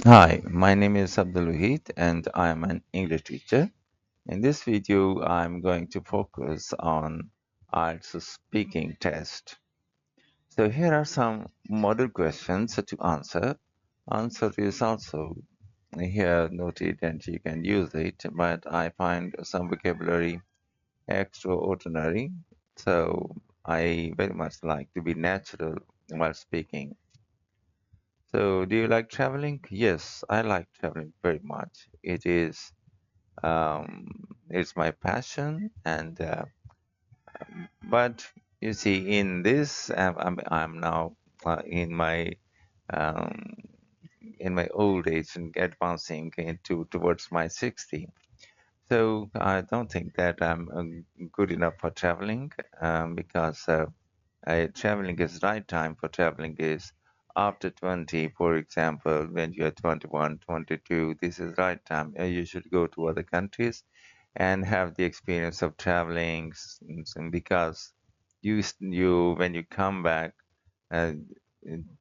Hi, my name is Abdul and I am an English teacher. In this video, I'm going to focus on IELTS speaking test. So here are some model questions to answer. Answer is also here noted and you can use it, but I find some vocabulary extraordinary. So I very much like to be natural while speaking. So, do you like traveling? Yes, I like traveling very much. It's my passion, and but you see, in this, I'm now uh, um, in my old age and advancing into towards my 60. So I don't think that I'm good enough for traveling because traveling is right time for traveling is after 20, for example, when you're 21, 22, this is right time. You should go to other countries and have the experience of traveling because you when you come back, uh,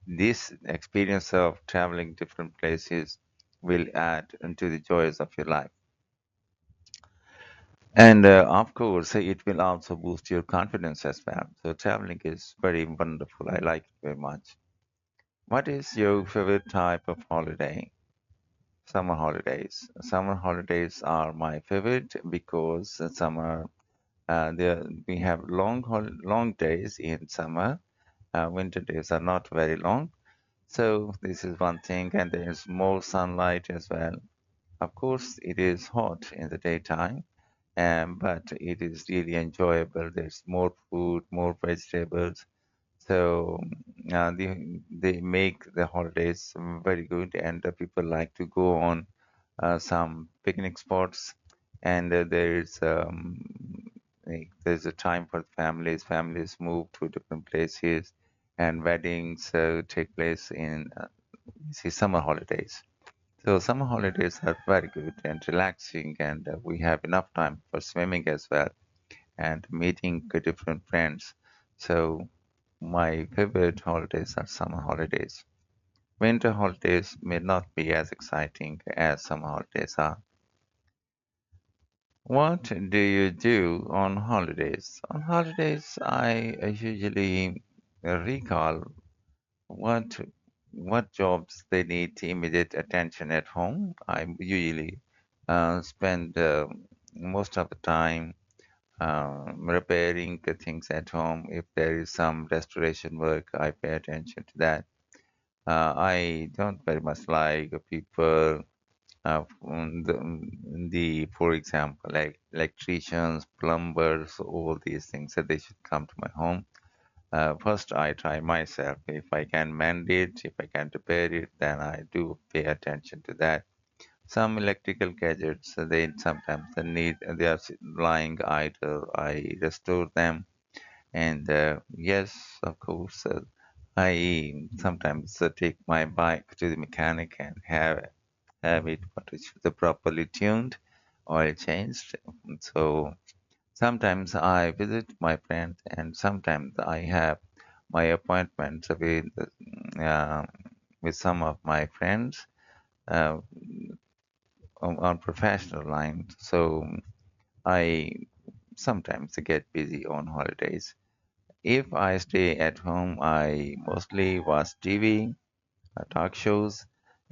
this experience of traveling different places will add into the joys of your life. And of course, it will also boost your confidence as well. So traveling is very wonderful. I like it very much. What is your favorite type of holiday? Summer holidays. Summer holidays are my favorite because we have long days in summer. Winter days are not very long. So this is one thing, and there is more sunlight as well. Of course, it is hot in the daytime, but it is really enjoyable. There's more food, more vegetables. So they make the holidays very good, and people like to go on some picnic spots. And there's a time for families. Families move to different places, and weddings take place in summer holidays. So summer holidays are very good and relaxing, and we have enough time for swimming as well and meeting different friends. So my favorite holidays are summer holidays. Winter holidays may not be as exciting as summer holidays are. What do you do on holidays? On holidays, I usually recall what what jobs they need immediate attention at home. I usually spend most of the time repairing the things at home. If there is some restoration work, I pay attention to that. I don't very much like people, for example, like electricians, plumbers, all these things that they should come to my home. First, I try myself. If I can mend it, if I can repair it, then I do pay attention to that. Some electrical gadgets, they sometimes they are lying idle. I restore them, and yes, of course, I sometimes take my bike to the mechanic and have it what is the properly tuned, oil changed. So sometimes I visit my friends, and sometimes I have my appointments uh, with some of my friends uh, on professional lines. So I sometimes get busy on holidays. If I stay at home, I mostly watch TV, talk shows,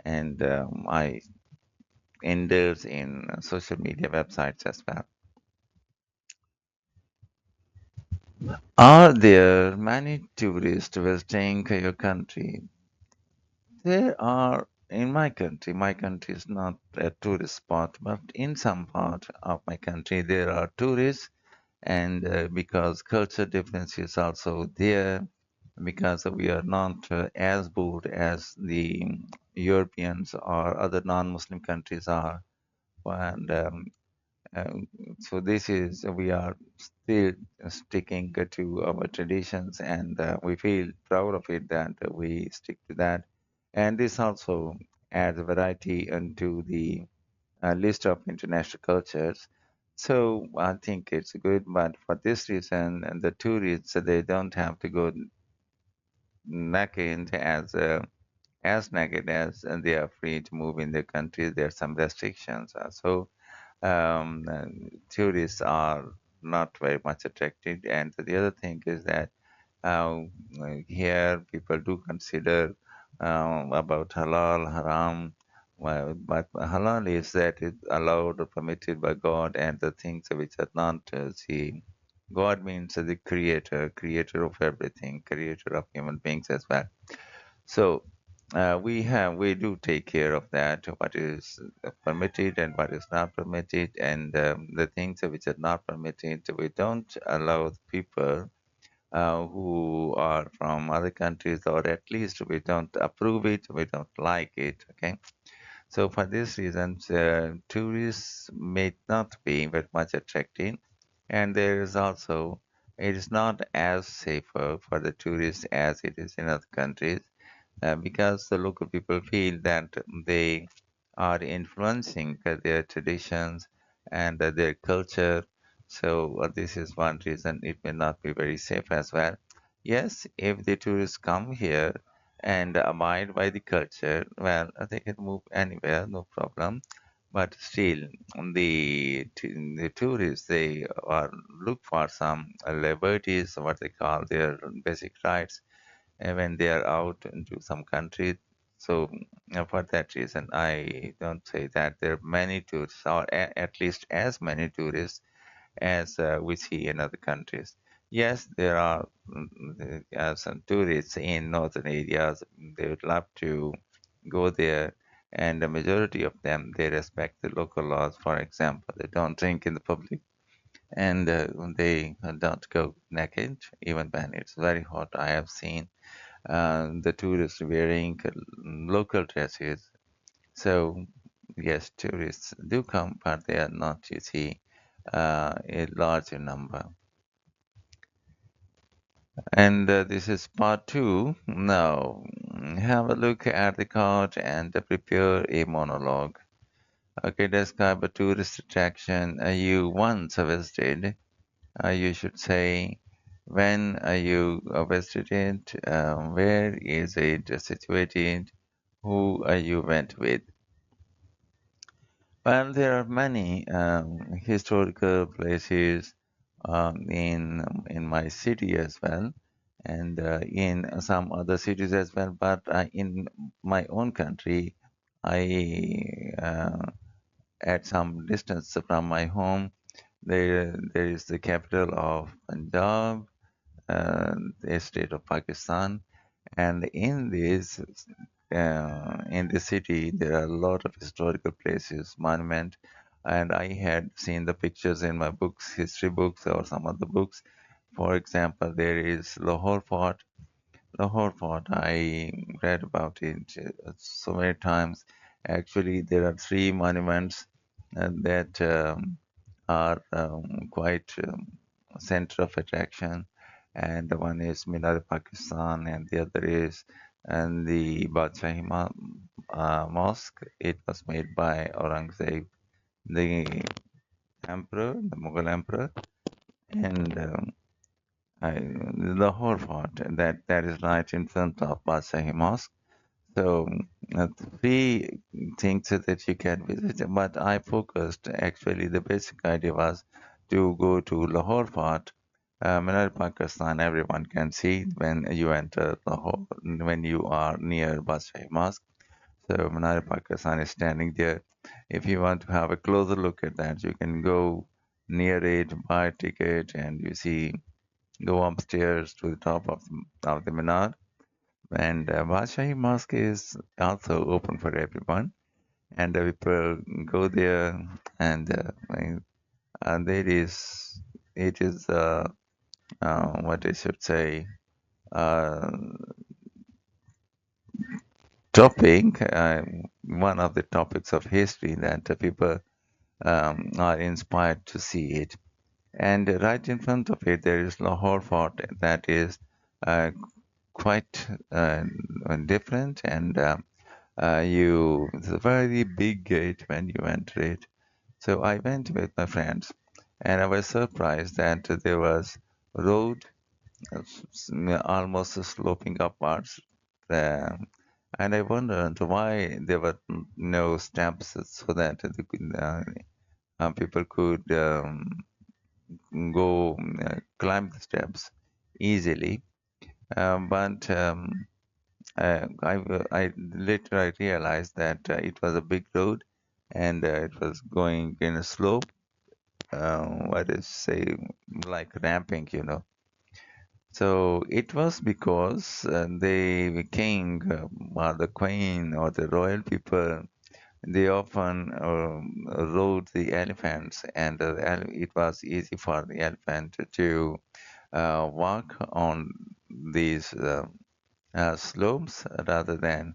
and I indulge in social media websites as well. Are there many tourists visiting your country? There are in my country. My country is not a tourist spot, but in some part of my country there are tourists, and because culture difference is also there, because we are not as bold as the Europeans or other non-Muslim countries are, and um, so this is we are still sticking to our traditions, and we feel proud of it that we stick to that. And this also adds variety into the list of international cultures. So I think it's good, but for this reason, and the tourists they don't have to go naked as naked as they are free to move in their country. There are some restrictions. So tourists are not very much attracted. And the other thing is that uh, here people do consider about halal, haram. Well, but halal is that it's allowed or permitted by God, and the things which are not. See, God means the creator, creator of everything, creator of human beings as well. So we do take care of that, what is permitted and what is not permitted, and the things which are not permitted, we don't allow the people who are from other countries, or at least we don't approve it, we don't like it. Okay, so for this reason, tourists may not be very much attractive, and there is also it is not as safer for the tourists as it is in other countries because the local people feel that they are influencing their traditions and their culture. So this is one reason it may not be very safe as well. Yes, if the tourists come here and abide by the culture, well, they can move anywhere, no problem. But still, the tourists they are look for some liberties, what they call their basic rights when they are out into some country. So for that reason, I don't say that there are many tourists, or at least as many tourists as we see in other countries. Yes, there are some tourists in northern areas. They would love to go there, and the majority of them they respect the local laws. For example, they don't drink in the public, and they don't go naked even when it's very hot. I have seen the tourists wearing local dresses. So, yes, tourists do come, but they are not, you see, a larger number. And this is part two. Now, have a look at the card and prepare a monologue. Okay, describe a tourist attraction you once visited. You should say when you visited, where is it situated, who you went with. Well, there are many historical places in my city as well, and in some other cities as well. But in my own country, I at some distance from my home, there is the capital of Punjab, the state of Pakistan, and in this city there are a lot of historical places, monument, and I had seen the pictures in my books, history books or some other books. For example, there is Lahore Fort. Lahore Fort, I read about it so many times. Actually, there are three monuments that are quite center of attraction, and the one is Minar Pakistan, and the other is and the Badshahi Mosque. It was made by Aurangzeb, the emperor, the Mughal emperor, and the whole fort that is right in front of Badshahi Mosque. So three things that you can visit, but I focused actually the basic idea was to go to Lahore Fort. Minar Pakistan, everyone can see when you enter Lahore, when you are near Badshahi Mosque. So Minar Pakistan is standing there. If you want to have a closer look at that, you can go near it, buy a ticket, and you see, go upstairs to the top of the Minar, and Badshahi Mosque is also open for everyone, and people go there, and there is it is what I should say uh, topic, one of the topics of history that people are inspired to see it. And right in front of it, there is Lahore Fort that is uh, quite different, and it's a very big gate when you enter it. So I went with my friends, and I was surprised that there was road almost sloping upwards, uh, And I wondered why there were no steps so that people could go climb the steps easily. But I later I realized that it was a big road and it was going in a slope. What is say like ramping, you know. So it was because the king or the queen or the royal people they often rode the elephants, and it was easy for the elephant to walk on these slopes rather than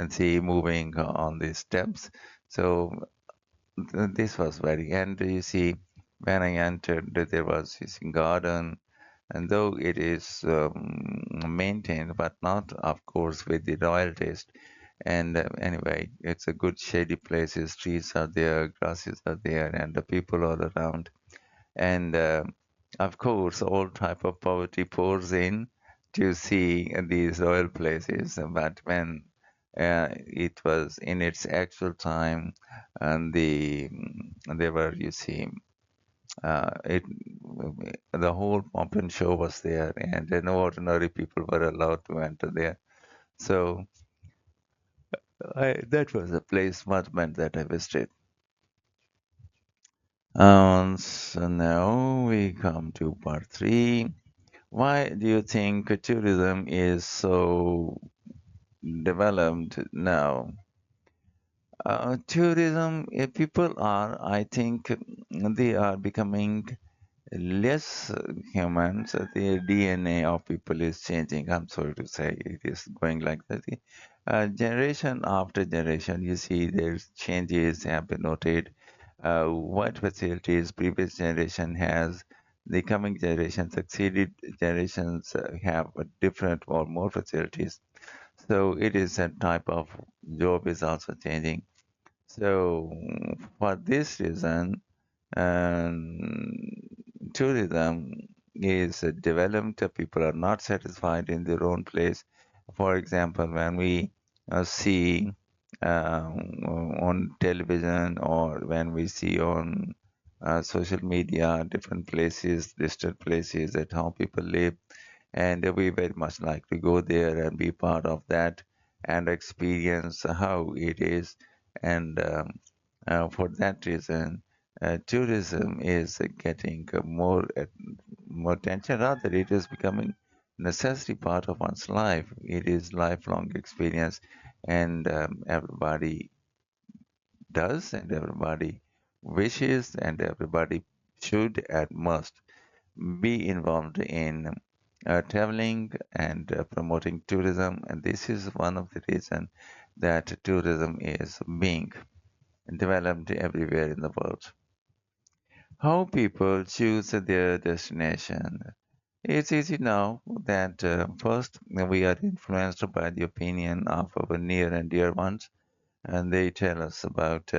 see moving on the steps. So this was very, and you see, when I entered, there was this garden, and though it is maintained, but not, of course, with the royal taste. And anyway, it's a good shady places. Trees are there, grasses are there, and the people all around. And of course, all type of poverty pours in to see these royal places. But when it was in its actual time, and they were, you see, it the whole pomp and show was there, and no ordinary people were allowed to enter there. So that was a place much meant that I visited. So now we come to part three. Why do you think tourism is so developed now? Tourism, people are, I think, they are becoming less humans. The DNA of people is changing. I'm sorry to say it is going like that. Generation after generation, you see there's changes have been noted. What facilities previous generation has, the coming generation, succeeded generations have a different or more facilities. So it is a type of job is also changing. So for this reason, tourism is developed. People are not satisfied in their own place. For example, when we see on television or when we see on social media different places, distant places, at how people live, and we very much like to go there and be part of that and experience how it is. And for that reason, tourism is getting more attention. Rather, it is becoming necessary part of one's life. It is lifelong experience, and everybody does, and everybody wishes, and everybody should and must be involved in traveling and promoting tourism. And this is one of the reasons that tourism is being developed everywhere in the world. How people choose their destination. It's easy now that first we are influenced by the opinion of our near and dear ones, and they tell us about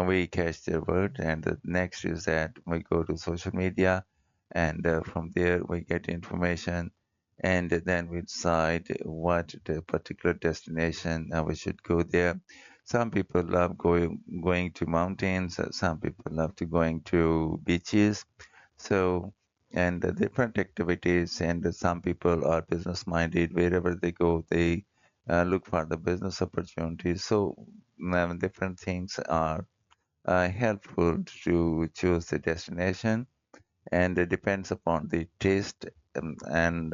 we catch their word, and the next is that we go to social media, and from there we get information, and then we decide what the particular destination we should go there. Some people love going to mountains, some people love to going to beaches, so and different activities, and some people are business minded. Wherever they go, they look for the business opportunities. So different things are helpful to choose the destination, and it depends upon the taste and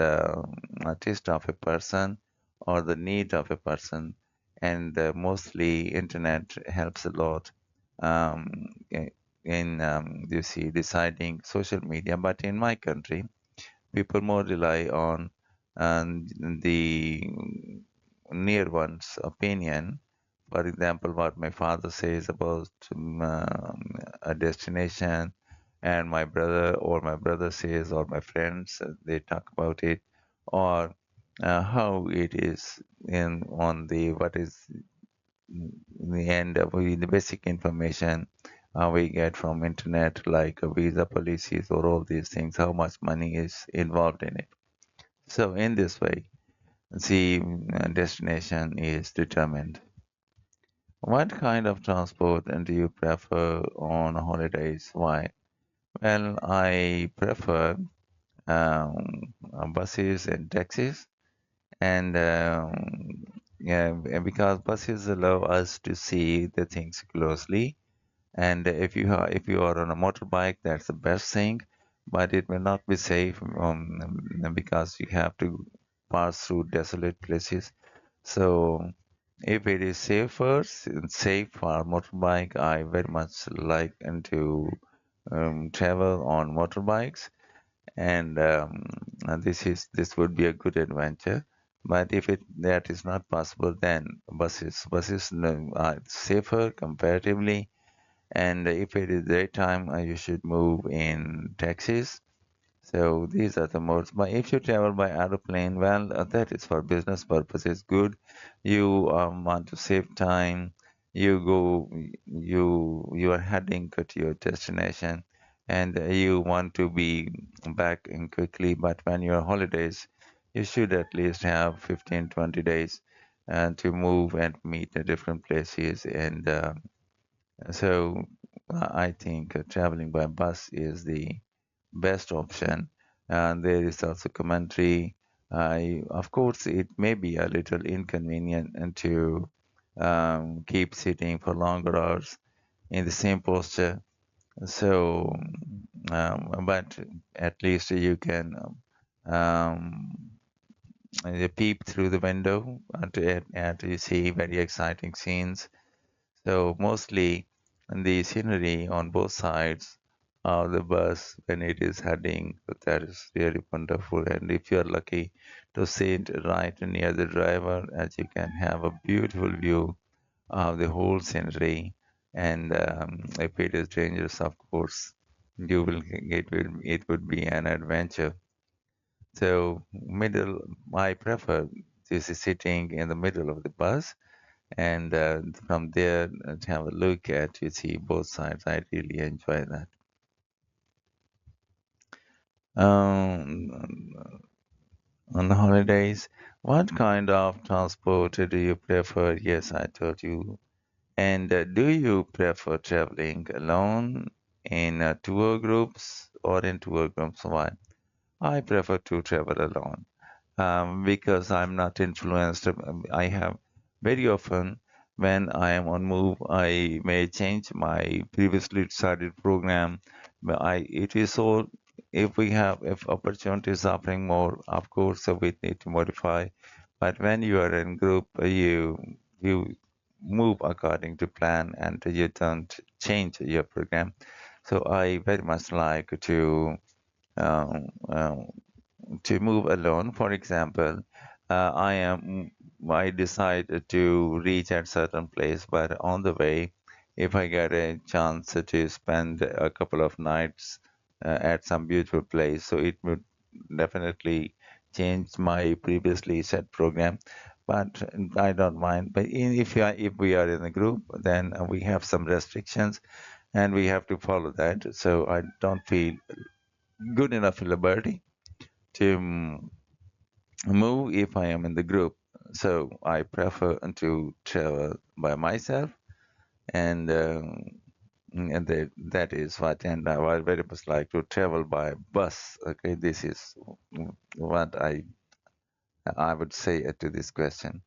taste of a person or the need of a person. And mostly internet helps a lot um, in you see deciding social media. But in my country, people more rely on the near one's opinion. For example, what my father says about a destination, and my brother says, or my friends, they talk about it, or how it is in on the what is in the end the basic information we get from internet, like visa policies or all these things, how much money is involved in it. So in this way, the destination is determined. What kind of transport do you prefer on holidays? Why? Well, I prefer buses and taxis, and yeah, because buses allow us to see the things closely. And if you are on a motorbike, that's the best thing, but it may not be safe because you have to pass through desolate places. So if it is safe for motorbike, I very much like and to travel on motorbikes, and this would be a good adventure. But if it that is not possible, then buses no, are safer comparatively, and if it is daytime, you should move in taxis. So these are the modes. But if you travel by aeroplane, well, that is for business purposes good. You want to save time. You are heading to your destination, and you want to be back in quickly. But when you're on holidays, you should at least have 15, 20 days to move and meet the different places. And so I think traveling by bus is the best option. And there is also commentary. Of course, it may be a little inconvenient and to keep sitting for longer hours in the same posture. So, but at least you can peep through the window and you see very exciting scenes. So mostly the scenery on both sides of the bus when it is heading, that is really wonderful. And if you're lucky to sit right near the driver, as you can have a beautiful view of the whole scenery. And if it is dangerous, of course, it would be an adventure. So I prefer this is sitting in the middle of the bus and from there to have a look at you see both sides. I really enjoy that. On the holidays, what kind of transport do you prefer? Yes, I told you. And do you prefer traveling alone in tour groups or in tour groups? Why? I prefer to travel alone. Because I'm not influenced. I have very often when I am on move, I may change my previously decided program. But it is so if opportunity is offering more, of course, so we need to modify. But when you are in group, you move according to plan and you don't change your program. So I very much like um, um, to move alone. For example, I decide to reach at certain place, but on the way, if I get a chance to spend a couple of nights at some beautiful place, so it would definitely change my previously set program. But I don't mind. But if we are in a group, then we have some restrictions, and we have to follow that. So I don't feel good enough liberty to move if I am in the group. So I prefer to travel by myself, and that is what. And I would very much like to travel by bus. Okay, this is what I would say to this question.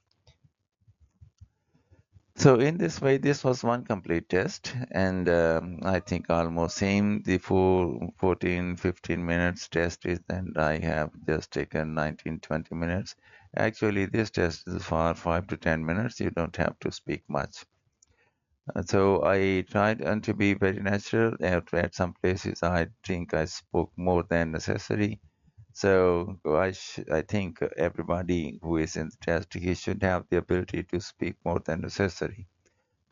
So in this way, this was one complete test, and I think almost same the 15 minutes test is, and I have just taken 19-20 minutes. Actually, this test is for 5 to 10 minutes. You don't have to speak much. So I tried and to be very natural. At some places, I think I spoke more than necessary. So I think everybody who is in the test, he should have the ability to speak more than necessary.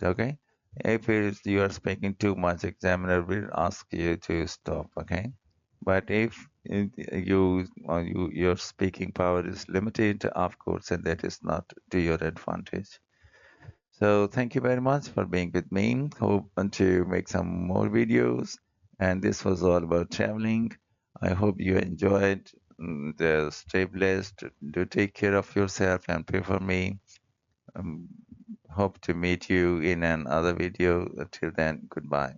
Okay, if it is you are speaking too much, examiner will ask you to stop. Okay, but if your speaking power is limited, of course, and that is not to your advantage. So thank you very much for being with me. Hope to make some more videos, and this was all about traveling. I hope you enjoyed. Stay blessed. Do take care of yourself and pray for me. Um, Hope to meet you in another video. Till then, goodbye.